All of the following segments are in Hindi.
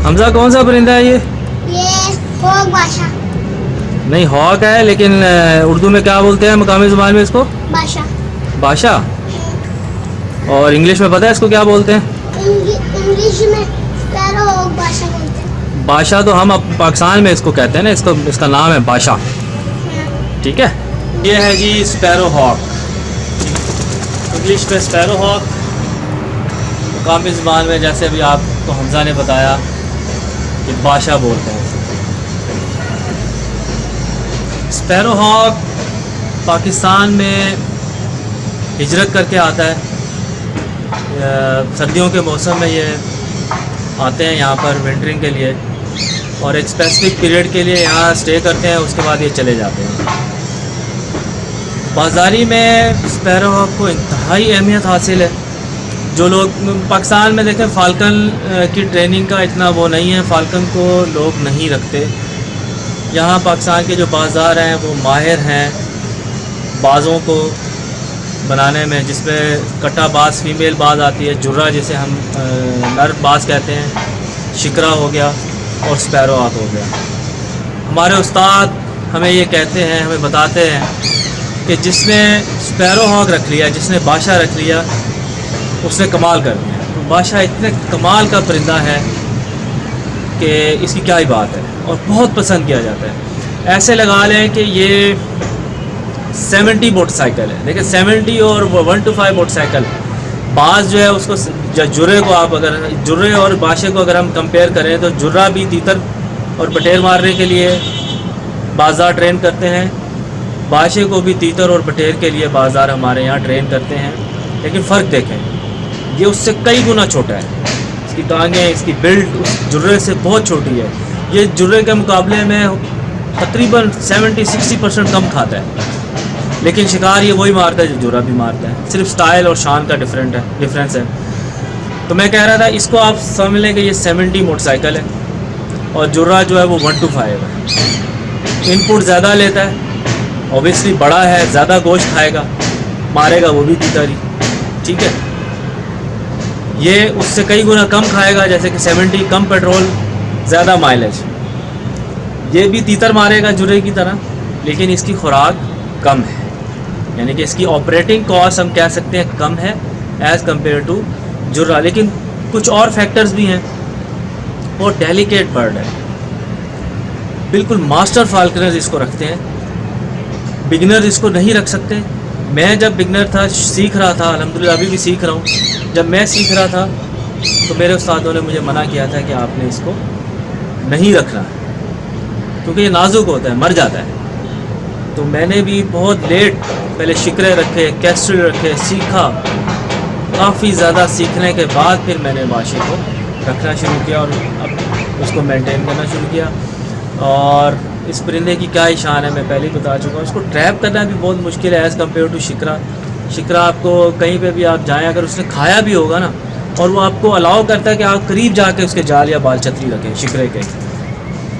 हमजा कौन सा परिंदा है ये? हॉक बादशाह। नहीं, हॉक है, लेकिन उर्दू में क्या बोलते हैं मकामी ज़ुबान में इसको? बादशाह। बादशाह। और इंग्लिश में पता है इसको क्या बोलते हैं? इंग्लिश में स्पैरो हॉक बादशाह बोलते हैं। बादशाह तो हम अब पाकिस्तान में इसको कहते हैं ना, इसको इसका नाम है बादशाह। ठीक है, ये है जी स्पैरो हॉक, इंग्लिश में स्पैरो हॉक, मकामी ज़ुबान में जैसे अभी आपको हमजा ने बताया कि बादशाह बोलते हैं। स्पैरो हॉक पाकिस्तान में हिजरत करके आता है, सर्दियों के मौसम में ये आते हैं यहाँ पर विंटरिंग के लिए, और एक स्पेसिफिक पीरियड के लिए यहाँ स्टे करते हैं, उसके बाद ये चले जाते हैं। बाज़ारी में स्पैरो हॉक को इंतहाई अहमियत हासिल है। जो लोग पाकिस्तान में देखें, फ़ाल्कन की ट्रेनिंग का इतना वो नहीं है, फ़ाल्कन को लोग नहीं रखते। यहाँ पाकिस्तान के जो बाज़ार हैं वो माहिर हैं बाज़ों को बनाने में, जिसमें कट्टा बाज़ फ़ीमेल बाज़ आती है, जुर्रा जिसे हम नर बाज़ कहते हैं, शिकरा हो गया, और स्पैरो हॉक हो गया। हमारे उस्ताद हमें ये कहते हैं, हमें बताते हैं कि जिसने स्पैरो हॉक रख लिया, जिसने बादशाह रख लिया, उसने कमाल कर दिया। तो बादशाह इतने कमाल का परिंदा है कि इसकी क्या ही बात है, और बहुत पसंद किया जाता है। ऐसे लगा लें कि ये 70 मोटरसाइकिल है। देखिए 70 और 125 मोटरसाइकिल। बाज़ जो है उसको, जुर्रे को आप अगर जुर्रे और बादशाह को अगर हम कंपेयर करें तो जुर्रा भी तीतर और बटेर मारने के लिए बाज़ार ट्रेन करते हैं, बादशाह को भी तीतर और बटेर के लिए बाज़ार हमारे यहाँ ट्रेन करते हैं। लेकिन फ़र्क देखें, ये उससे कई गुना छोटा है, इसकी टांगें, इसकी बिल्ड उस जुर्रे से बहुत छोटी है। ये जुर्रे के मुकाबले में तकरीबन 70-60% कम खाता है, लेकिन शिकार ये वही मारता है जो जुर्रा भी मारता है, सिर्फ स्टाइल और शान का डिफरेंस है। तो मैं कह रहा था, इसको आप समझ लें कि ये 70 मोटरसाइकिल है, और जुर्रा जो है वो 125 है। इनपुट ज़्यादा लेता है, ऑब्वियसली बड़ा है, ज़्यादा गोश्त खाएगा, मारेगा वो भी तीतर ही। ठीक है, ये उससे कई गुना कम खाएगा, जैसे कि 70 कम पेट्रोल, ज़्यादा माइलेज। ये भी तीतर मारेगा जुर्रे की तरह, लेकिन इसकी खुराक कम है, यानी कि इसकी ऑपरेटिंग कॉस्ट हम कह सकते हैं कम है एज़ कम्पेयर टू जुर्रा। लेकिन कुछ और फैक्टर्स भी हैं। और डेलिकेट बर्ड है, बिल्कुल मास्टर फाल्कनर इसको रखते हैं, बिगनर इसको नहीं रख सकते। मैं जब बिगनर था, सीख रहा था, अल्हम्दुलिल्लाह अभी भी सीख रहा हूँ, जब मैं सीख रहा था तो मेरे उस्तादों ने मुझे मना किया था कि आपने इसको नहीं रखना, क्योंकि ये नाजुक होता है, मर जाता है। तो मैंने भी बहुत लेट पहले शिकरे रखे, कैस्ट्रल रखे, सीखा, काफ़ी ज़्यादा सीखने के बाद फिर मैंने बादशाह को रखना शुरू किया और अब उसको मेंटेन करना शुरू किया। और इस परिंदे की क्या ही शान है, मैं पहले ही बता चुका हूँ। इसको ट्रैप करना भी बहुत मुश्किल है एज़ कम्पेयर टू शिकरा। शिकरा आपको कहीं पे भी आप जाएं, अगर उसने खाया भी होगा ना, और वो आपको अलाउ करता है कि आप करीब जाके उसके जाल या बाल छतरी रखें शिकरे के।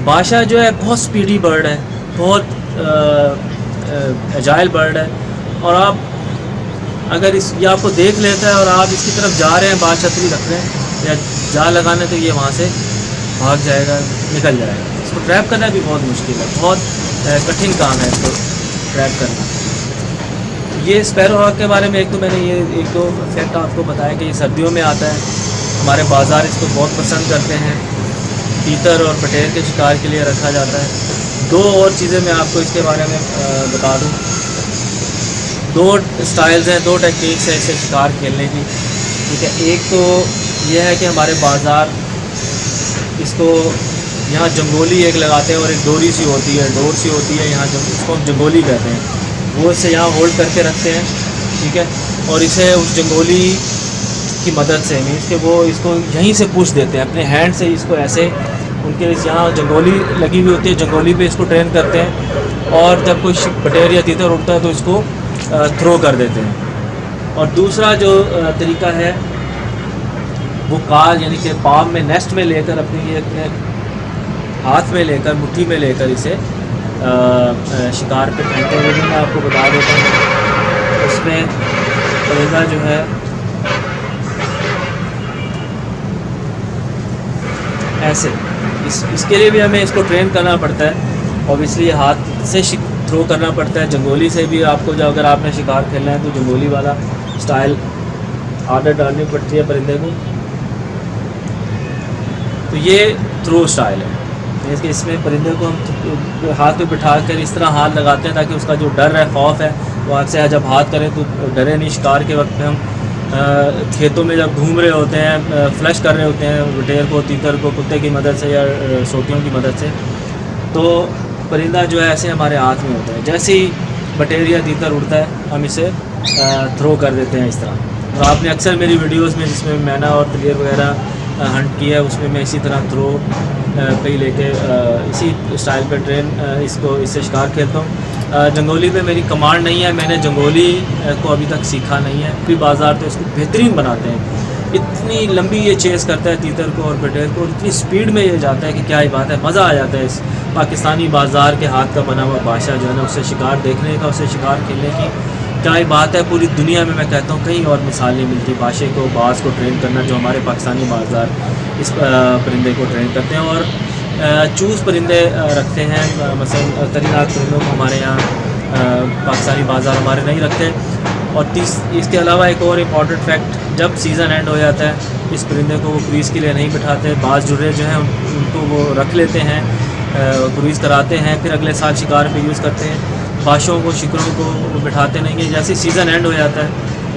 बादशाह जो है बहुत स्पीडी बर्ड है, बहुत एजाइल बर्ड है, और आप अगर ये आपको देख लेता है और आप इसकी तरफ जा रहे हैं बाल छतरी रख रहे हैं या जाल लगाने, तो ये वहाँ से भाग जाएगा, निकल जाएगा। इसको ट्रैप करना भी बहुत मुश्किल है, बहुत कठिन काम है इसको ट्रैप करना। ये स्पैरो हॉक के बारे में एक तो मैंने ये एक दो फैक्ट आपको बताया कि ये सर्दियों में आता है, हमारे बाज़ार इसको बहुत पसंद करते हैं, तीतर और बटेर के शिकार के लिए रखा जाता है। दो और चीज़ें मैं आपको इसके बारे में बता दूँ। दो स्टाइल्स हैं, दो टेक्निक्स हैं इसे शिकार खेलने की। ठीक है, एक तो ये है कि हमारे बाज़ार इसको यहाँ जंगोली एक लगाते हैं और एक डोरी सी होती है, डोर सी होती है यहाँ, उसको हम जंगोली कहते हैं, वो इसे यहाँ होल्ड करके रखते हैं। ठीक है, और इसे उस जंगोली की मदद से, मीन्स कि वो इसको यहीं से पुश देते हैं अपने हैंड से, इसको ऐसे उनके यहाँ जंगोली लगी हुई होती है, जंगोली पे इसको ट्रेन करते हैं, और जब कोई बटेर या तीतर उड़ता है तो इसको थ्रो कर देते हैं। और दूसरा जो तरीका है वो काल, यानी कि पाम में नेस्ट में लेकर अपने हाथ में लेकर, मुट्ठी में लेकर इसे शिकार पे पहनते हुए भी मैं आपको बता देता हूँ। उसमें परिंदा जो है ऐसे इसके लिए भी हमें इसको ट्रेन करना पड़ता है। ऑब्वियसली हाथ से थ्रो करना पड़ता है। जंगोली से भी आपको, जो अगर आपने शिकार खेलना है तो जंगोली वाला स्टाइल आदत डालनी पड़ती है परिंदे को। तो ये थ्रो स्टाइल है। इसमें परिंदे को हम हाथ पे बिठा कर इस तरह हाथ लगाते हैं ताकि उसका जो डर है, खौफ है, वो आपसे जब हाथ करें तो डरे नहीं। शिकार के वक्त में हम खेतों में जब घूम रहे होते हैं, फ्लश कर रहे होते हैं बटेर को, तीतर को कुत्ते की मदद से या सोटियों की मदद से, तो परिंदा जो है ऐसे हमारे हाथ में होता है। जैसे ही बटेर या तीतर उड़ता है हम इसे थ्रो कर देते हैं इस तरह। और आपने अक्सर मेरी वीडियोस में जिसमें मैना और तलियर वगैरह हंट किया है, उसमें मैं इसी तरह थ्रो पे ही लेके इसी स्टाइल पे ट्रेन इससे शिकार खेलता हूँ। जंगोली पे मेरी कमांड नहीं है, मैंने जंगोली को अभी तक सीखा नहीं है। भी बाज़ार तो इसको बेहतरीन बनाते हैं। इतनी लंबी ये चेस करता है तीतर को और बटेर को, इतनी स्पीड में ये जाता है कि क्या ही बात है, मज़ा आ जाता है। इस पाकिस्तानी बाज़ार के हाथ का बना हुआ बादशाह जो है ना, उससे शिकार देखने का, उससे शिकार खेलने की क्या ही बात है। पूरी दुनिया में मैं कहता हूँ कहीं और मिसाल नहीं मिलती। बादशाह को, बाज़ को ट्रेन करना जो हमारे पाकिस्तानी बाज़ार इस परिंदे को ट्रेन करते हैं। और चूज़ परिंदे रखते हैं, मसलन तरीनाक परिंदों को हमारे यहाँ पाकिस्तानी बाज़ार हमारे नहीं रखते। और इसके अलावा एक और इम्पॉर्टेंट फैक्ट, जब सीज़न एंड हो जाता है इस परिंदे को वो क्रूज़ के लिए नहीं बिठाते। बाज़ जुर्रे जो हैं उनको वो रख लेते हैं, क्रूज़ कराते हैं, फिर अगले साल शिकार पे यूज़ करते हैं। बादशाहों को, शिकरों को वो बिठाते नहीं है। जैसे सीज़न एंड हो जाता है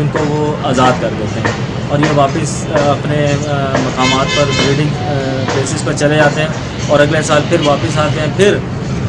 इनको वो आज़ाद कर देते हैं और ये वापस अपने मकामात पर, ब्रीडिंग प्लेसेस पर चले जाते हैं और अगले साल फिर वापस आते हैं। फिर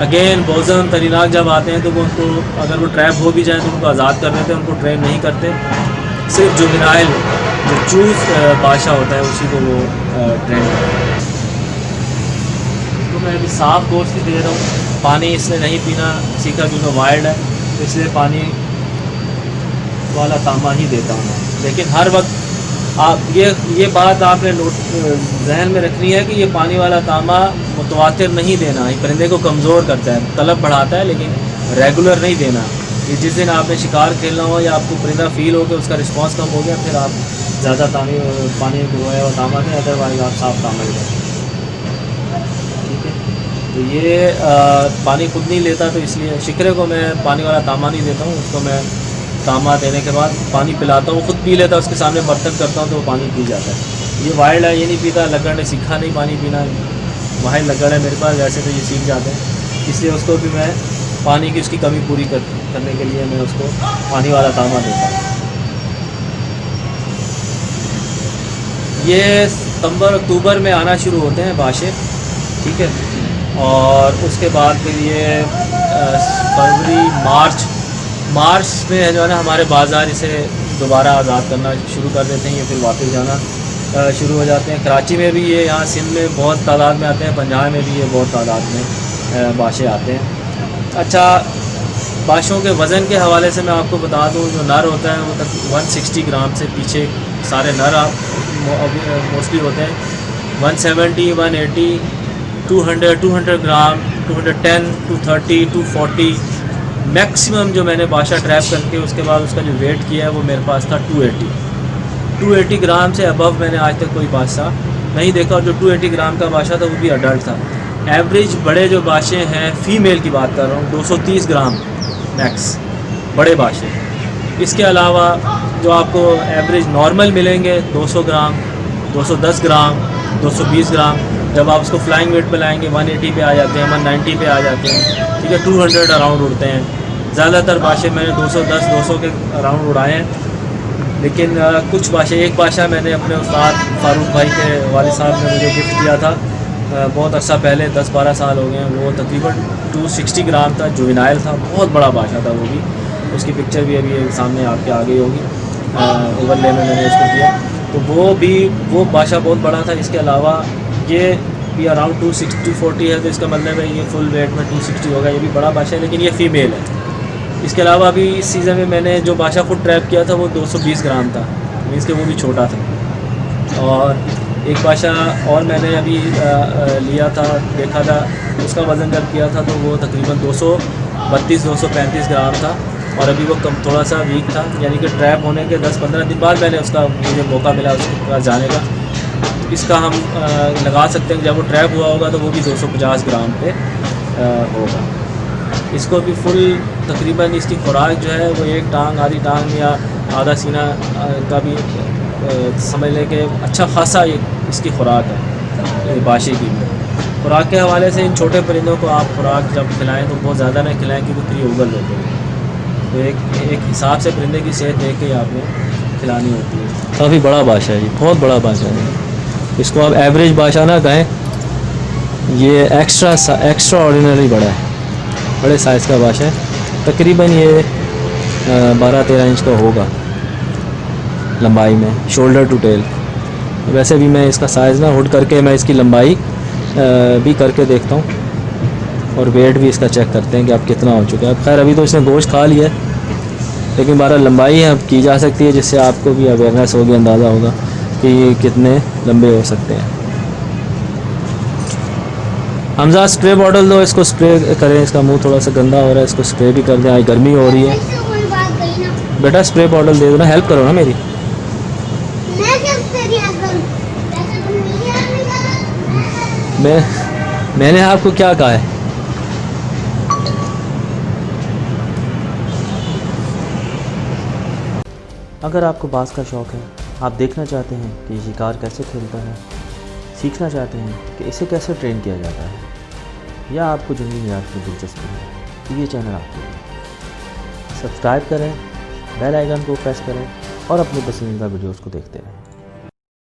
अगेन बोजन तरीनाक जब आते हैं तो वो उनको, अगर वो ट्रैप हो भी जाए तो उनको आज़ाद कर देते हैं, उनको ट्रेन नहीं करते। सिर्फ जुवेनाइल जो चूज़ बादशाह होता है उसी को वो ट्रेन करते हैं। तो मैं अभी साफ़ गोश्त ही दे रहा हूँ। पानी इसने नहीं पीना सीखा क्योंकि वाइल्ड है, तो इसलिए पानी वाला तांबा ही देता हूँ मैं। लेकिन हर वक्त आप ये बात आपने जहन में रखनी है कि ये पानी वाला तांबा मुतवातिर नहीं देना। ये परिंदे को कमज़ोर करता है, तलब बढ़ाता है, लेकिन रेगुलर नहीं देना। ये जिस दिन आपने शिकार खेलना हो या आपको परिंदा फील हो कि उसका रिस्पांस कम हो गया, फिर आप ज़्यादा पानी डुबोया और तांबा दें, अदरवाइज़ आप साफ तांबा ही दें। ठीक है, तो ये पानी खुद नहीं लेता, तो इसलिए शिकरे को मैं पानी वाला तांबा नहीं देता हूँ। उसको मैं तांबा देने के बाद पानी पिलाता हूँ, खुद पी लेता है, उसके सामने बर्तन करता हूँ तो वो पानी पी जाता है। ये वाइल्ड है, ये नहीं पीता। लगड़ ने सीखा नहीं पानी पीना, वाइल्ड लगड़ है मेरे पास, वैसे तो ये सीख जाते हैं। इसलिए उसको भी मैं पानी की उसकी कमी पूरी करने के लिए मैं उसको पानी वाला तांबा देता हूँ। ये सितंबर अक्टूबर में आना शुरू होते हैं बादशाह, ठीक है, और उसके बाद फिर ये फरवरी मार्च में जो है ना हमारे बाज़ार इसे दोबारा आज़ाद करना शुरू कर देते हैं। ये फिर वापस जाना शुरू हो जाते हैं। कराची में भी ये, यहाँ सिंध में बहुत तादाद में आते हैं, पंजाब में भी ये बहुत तादाद में बादशाह आते हैं। अच्छा, बादशाहों के वज़न के हवाले से मैं आपको बता दूँ, जो नर होता है वो तक 160 ग्राम से पीछे सारे नर मोस्टली होते हैं। 170, 180, 200 ग्राम, 210, 230, 240 मैक्सिमम जो मैंने बादशाह ट्रैप करके उसके बाद उसका जो वेट किया है वो मेरे पास था 280 ग्राम से अबव मैंने आज तक कोई बादशाह नहीं देखा। और जो 280 ग्राम का बादशाह था वो भी अडल्ट था। एवरेज बड़े जो बादशाह हैं, फ़ीमेल की बात कर रहा हूँ, 230 ग्राम मैक्स बड़े बादशाह। इसके अलावा जो आपको एवरेज नॉर्मल मिलेंगे 200 ग्राम, 210 ग्राम, 220 ग्राम। जब आप उसको फ्लाइंग वेट पे लाएंगे 180 पे आ जाते हैं, 190 पे आ जाते हैं, ठीक है, 200 अराउंड उड़ते हैं। ज़्यादातर बादशाह मैंने 210, 200 के अराउंड उड़ाए हैं। लेकिन कुछ बादशाह, एक बादशाह मैंने अपने उस्ताद फारूक भाई के वालिद साहब ने मुझे गिफ्ट किया था बहुत अर्सा पहले, 10-12 साल हो गए हैं। वो तकरीबन 260 ग्राम था, जुवेनाइल था, बहुत बड़ा बादशाह था वो भी। उसकी पिक्चर भी अभी सामने आपके आ गई होगी, ओवरले में मैंने उसको किया। तो वो बादशाह बहुत बड़ा था। इसके अलावा ये भी अराउंड 240 है, तो इसका मतलब है ये फुल वेट में 260 होगा। ये भी बड़ा बादशाह है, लेकिन ये फ़ीमेल है। इसके अलावा अभी इस सीज़न में मैंने जो बादशाह खुद ट्रैप किया था वो 220 ग्राम था, मीन्स कि वो भी छोटा था। और एक बादशाह और मैंने अभी लिया था, देखा था, उसका वज़न जब किया था तो वो तकरीबन 232-235 ग्राम था। और अभी वो कम थोड़ा सा वीक था, यानी कि ट्रैप होने के 10-15 दिन बाद मुझे मौका मिला उसके पास जाने का। इसका हम लगा सकते हैं। जब वो ट्रैप हुआ होगा तो वो भी 250 ग्राम पे होगा। इसको भी फुल तकरीबन इसकी खुराक जो है वो एक टांग, आधी टांग या आधा सीना का भी समझ लें कि अच्छा खासा इसकी खुराक है बाशी की। खुराक के हवाले से इन छोटे परिंदों को आप खुराक जब खिलाएं तो बहुत ज़्यादा ना खिलाएं क्योंकि फिर ये उगल देते हैं। तो एक हिसाब से परिंदे की सेहत देख के आपने खिलानी होती है। काफ़ी बड़ा बादशाह है जी, बहुत बड़ा बादशाह है। इसको आप एवरेज बादशाह ना कहें, ये एक्स्ट्रा ऑर्डिनरी बड़ा है, बड़े साइज़ का बादशाह है। तकरीबन ये 12-13 इंच का होगा लंबाई में, शोल्डर टू टेल। वैसे भी मैं इसका साइज़ ना हुड करके मैं इसकी लंबाई भी करके देखता हूँ और वेट भी इसका चेक करते हैं कि आप कितना हो चुका है। अब खैर अभी तो इसने गोश्त खा लिया है, लेकिन 12 लंबाई अब की जा सकती है, जिससे आपको भी अवेयरनेस होगी, अंदाज़ा होगा कि ये कितने लंबे हो सकते हैं। हमजा स्प्रे बॉटल दो, इसको स्प्रे करें, इसका मुंह थोड़ा सा गंदा हो रहा है, इसको स्प्रे भी कर दें। आज गर्मी हो रही है। इससे कोई बात गई ना। बेटा स्प्रे बॉटल दे दो ना, हेल्प करो ना मेरी। मैं क्या तेरी हेल्प करूं? वैसे तुम मेरी हेल्प नहीं कर रहे। मैंने आपको क्या कहा है? अगर आपको बाज़ का शौक़ है, आप देखना चाहते हैं कि शिकार कैसे खेलता है, सीखना चाहते हैं कि इसे कैसे ट्रेन किया जाता है, या आपको जंगली नियात में दिलचस्पी है, तो ये चैनल आपके लिए। सब्सक्राइब करें, बेल आइकन को प्रेस करें और अपनी पसंदीदा वीडियोज़ को देखते रहें।